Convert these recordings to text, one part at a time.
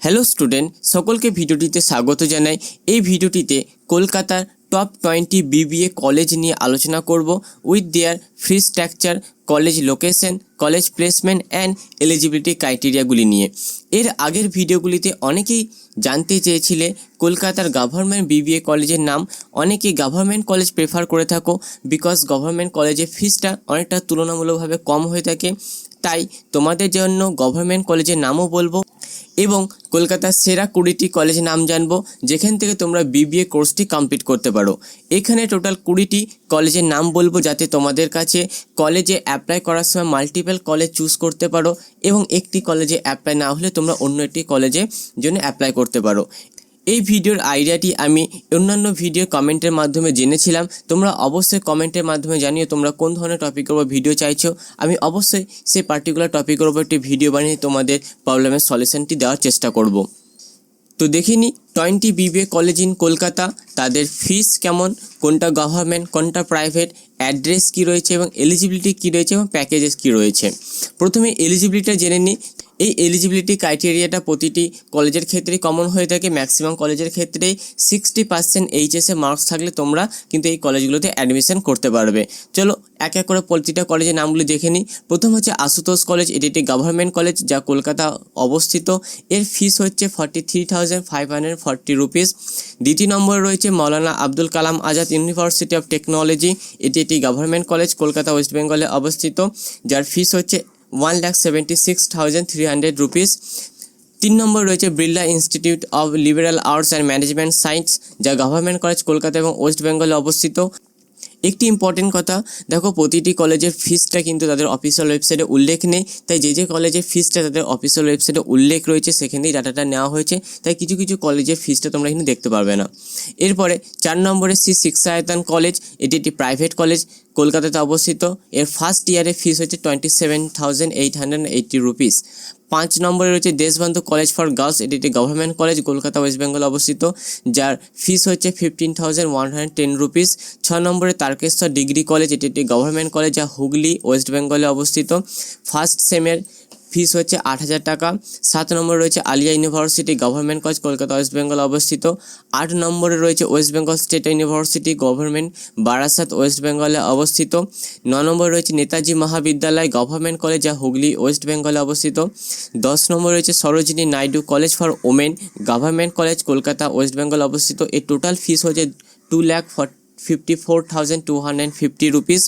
Hello student, সকলকে ভিডিওটিতে স্বাগত জানাই। এই ভিডিওটিতে কলকাতার টপ 20 বিবিএ কলেজ নিয়ে আলোচনা করব with their fee structure, college location, college placement and eligibility ক্রাইটেরিয়াগুলি নিয়ে। এর আগের ভিডিওগুলিতে অনেকেই জানতে চেয়েছিলে কলকাতার গভর্নমেন্ট বিবিএ কলেজের নাম। অনেকেই গভর্নমেন্ট কলেজ প্রেফার করে থাকো বিকজ গভর্নমেন্ট কলেজের ফিসটা অনেকটা তুলনামূলকভাবে কম হয়ে থাকে। তাই তোমাদের জন্য গভর্নমেন্ট কলেজের নামও বলবো এবং কলকাতার সেরা 20টি কলেজ নাম জানবো যেখান থেকে তোমরা বিবিএ কোর্সটি কমপ্লিট করতে পারো। এখানে টোটাল 20টি কলেজের নাম বলবো যাতে তোমাদের কাছে কলেজে অ্যাপ্লাই করার সময় মাল্টিপল কলেজ চুজ করতে পারো এবং একটি কলেজে অ্যাপ্লাই না হলে তোমরা অন্য একটি কলেজের জন্য অ্যাপ্লাই করতে পারো। এই ভিডিওর আইডিয়াটি আমি অন্যান্য ভিডিও কমেন্টের মাধ্যমে জেনেছিলাম। তোমরা অবশ্যই কমেন্টের মাধ্যমে জানিও তোমরা কোন ধরনের টপিকের উপর ভিডিও চাইছো। আমি অবশ্যই সেই পার্টিকুলার টপিকের উপর একটি ভিডিও বানিয়ে তোমাদের প্রবলেমের সলিউশনটি দেওয়ার চেষ্টা করব। তো দেখিনি 20 বিবিএ কলেজ ইন কলকাতা, তাদের ফিস কেমন, কোনটা গভর্নমেন্ট কোনটা প্রাইভেট, অ্যাড্রেস কী রয়েছে এবং এলিজিবিলিটি কী রয়েছে এবং প্যাকেজেস কী রয়েছে। প্রথমে এলিজিবিলিটিটা জেনে নিই। এই এলিজিবিলিটি ক্রাইটেরিয়াটা প্রতিটি কলেজের ক্ষেত্রেই কমন হয়ে থাকে। ম্যাক্সিমাম কলেজের ক্ষেত্রেই 60% এইচএসে মার্কস থাকলে তোমরা কিন্তু এই কলেজগুলোতে অ্যাডমিশন করতে পারবে। চলো এক এক করে প্রতিটা কলেজের নামগুলি দেখে নিই। প্রথম হচ্ছে আশুতোষ কলেজ, এটি একটি গভর্নমেন্ট কলেজ যা কলকাতা অবস্থিত। এর ফিস হচ্ছে 43,540 রুপিস। দ্বিতীয় নম্বরে রয়েছে মৌলানা Abdul Kalam Azad university of technology, এটি একটি গভর্নমেন্ট কলেজ কলকাতা ওয়েস্ট বেঙ্গলে অবস্থিত, যার ফিস হচ্ছে 1,76,300 রুপিস। 3 নম্বর রয়েছে Birla institute of liberal arts and management science, যা গভর্নমেন্ট কলেজ কলকাতা এবং ওয়েস্ট বেঙ্গলে অবস্থিত। একটি ইম্পর্টেন্ট কথা, দেখো প্রতিটি কলেজের ফিসটা কিন্তু তাদের অফিসিয়াল ওয়েবসাইটে উল্লেখ নেই। তাই যে কলেজের ফিসটা তাদের অফিসিয়াল ওয়েবসাইটে উল্লেখ রয়েছে সেখানেই ডাটাটা নেওয়া হয়েছে। তাই কিছু কিছু কলেজের ফিসটা তোমরা এখানে দেখতে পারবে না। এরপরে 4 নম্বরে শ্রী শিক্ষায়তন কলেজ, এটি একটি প্রাইভেট কলেজ কলকাতাতে অবস্থিত। এর ফার্স্ট ইয়ারের ফিস হচ্ছে 27,880 রুপিস। 5 নম্বরে রয়েছে দেশবন্ধু কলেজ ফর গার্লস, এটি একটি গভর্নমেন্ট কলেজ কলকাতা ওয়েস্ট বেঙ্গল অবস্থিত, যার ফিস হচ্ছে 15,110 রুপিস। 6 নম্বরে তারকেশ্বর ডিগ্রি কলেজ, এটি একটি গভর্নমেন্ট কলেজ যা হুগলি ওয়েস্ট বেঙ্গলে অবস্থিত। ফার্স্ট সেমের ফিস হচ্ছে 8,000 টাকা। 7 নম্বরে রয়েছে Aliah university government college Kolkata West Bengal অবস্থিত। 8 নম্বরে রয়েছে West Bengal state university government Barasat West বেঙ্গলে অবস্থিত। 9 নম্বরে রয়েছে নেতাজি মহাবিদ্যালয় গভর্নমেন্ট কলেজ যা হুগলি ওয়েস্ট বেঙ্গলে অবস্থিত। 10 নম্বরে রয়েছে Sarojini Naidu college for women government college Kolkata West Bengal অবস্থিত। এর টোটাল ফিস হচ্ছে 2,54,250 রুপিস।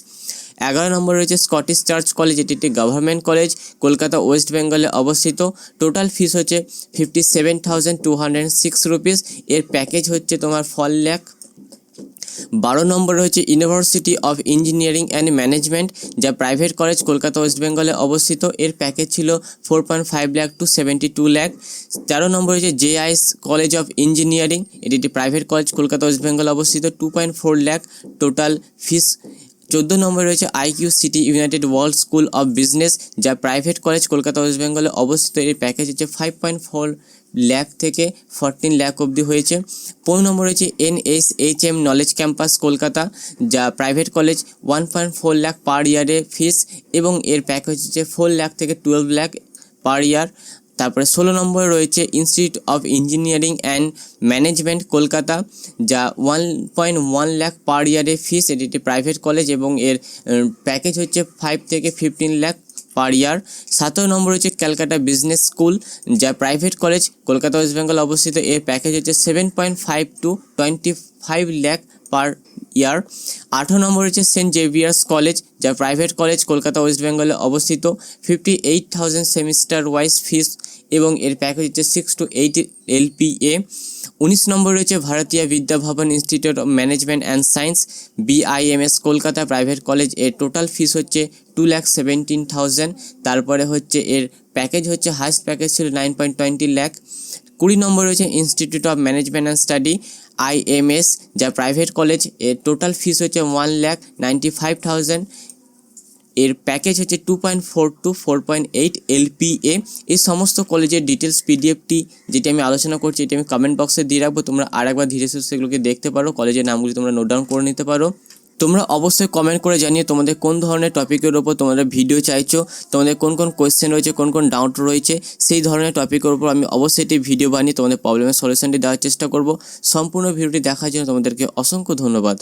11 নম্বরে রয়েছে স্কটিশ চার্চ কলেজ, এটি একটি গভর্নমেন্ট কলেজ কলকাতা ওয়েস্ট বেঙ্গলে অবস্থিত। টোটাল ফিস হচ্ছে 57,206 রুপিস। এর প্যাকেজ হচ্ছে তোমার 4 লাখ। 12 নম্বরে হচ্ছে university of engineering and management, যা প্রাইভেট কলেজ কলকাতা ওয়েস্ট বেঙ্গলে অবস্থিত। এর প্যাকেজ ছিল 4.5 লাখ টু 72 লাখ। 13 নম্বরে হচ্ছে জেআইএস কলেজ অফ ইঞ্জিনিয়ারিং, এটি একটি প্রাইভেট কলেজ কলকাতা ওয়েস্ট বেঙ্গলে অবস্থিত। 2.4 লাখ টোটাল ফিস। 14 নম্বরে রয়েছে IQ city united world school of business, যা প্রাইভেট কলেজ কলকাতা ওয়েস্ট বেঙ্গলে অবস্থিত। এর প্যাকেজ হচ্ছে 5.4 লাখ থেকে 14 লাখ অবধি হয়েছে। 15 নম্বর রয়েছে NSHM নলেজ ক্যাম্পাস কলকাতা, যা প্রাইভেট কলেজ, 1.4 লাখ পার ইয়ারে ফিস এবং এর প্যাকেজ হচ্ছে 4 লাখ থেকে 12 লাখ পার ইয়ার। তারপরে 16 নম্বরে রয়েছে institute of engineering and management Kolkata, যা 1.1 লাখ পার ইয়ারে ফিস, এটি একটি প্রাইভেট কলেজ এবং এর প্যাকেজ হচ্ছে 5 থেকে 15 লাখ পার ইয়ার। 17 নম্বর হচ্ছে ক্যালকাটা বিজনেস স্কুল, যা প্রাইভেট কলেজ কলকাতা ওয়েস্ট বেঙ্গল অবস্থিত। এর প্যাকেজ হচ্ছে 7.5 টু 25 লাখ পার ইয়ার। 18 নম্বর হচ্ছে সেন্ট জেভিয়ার্স কলেজ, যা প্রাইভেট কলেজ কলকাতা ওয়েস্ট বেঙ্গলে অবস্থিত। 58,000 সেমিস্টার ওয়াইজ ফিস এবং এর প্যাকেজ হচ্ছে 6 to 8 LPA। 19 নম্বর রয়েছে ভারতীয় বিদ্যা ভবন institute of management and science BIMS Kolkata private college, এর টোটাল ফিস হচ্ছে 2,17,000। তারপরে হচ্ছে এর প্যাকেজ হচ্ছে হাইস্ট প্যাকেজ ছিল 9.20 লাখ। 20 নম্বর রয়েছে institute of management and study IMS, যা প্রাইভেট কলেজ, এর টোটাল ফিস হচ্ছে 1,95,000। এর প্যাকেজ হচ্ছে 2.4 to 4.8 LPA। এই সমস্ত কলেজের ডিটেলস PDFটি যেটি আমি আলোচনা করছি এটি আমি কমেন্ট বক্সে দিয়ে রাখবো, তোমরা আরেকবার ধীরে সুস্থে সেগুলোকে দেখতে পারো, কলেজের নামগুলি তোমরা নোট ডাউন করে নিতে পারো। তোমরা অবশ্যই কমেন্ট করে জানিয়ে তোমাদের কোন ধরনের টপিকের ওপর তোমরা ভিডিও চাইছো, তোমাদের কোন কোন কোয়েশ্চেন রয়েছে, কোন কোন ডাউট রয়েছে, সেই ধরনের টপিকের উপর আমি অবশ্যই একটি ভিডিও বানিয়ে তোমাদের প্রবলেমের সলিউশনটি দেওয়ার চেষ্টা করব। সম্পূর্ণ ভিডিওটি দেখার জন্য তোমাদেরকে অসংখ্য ধন্যবাদ।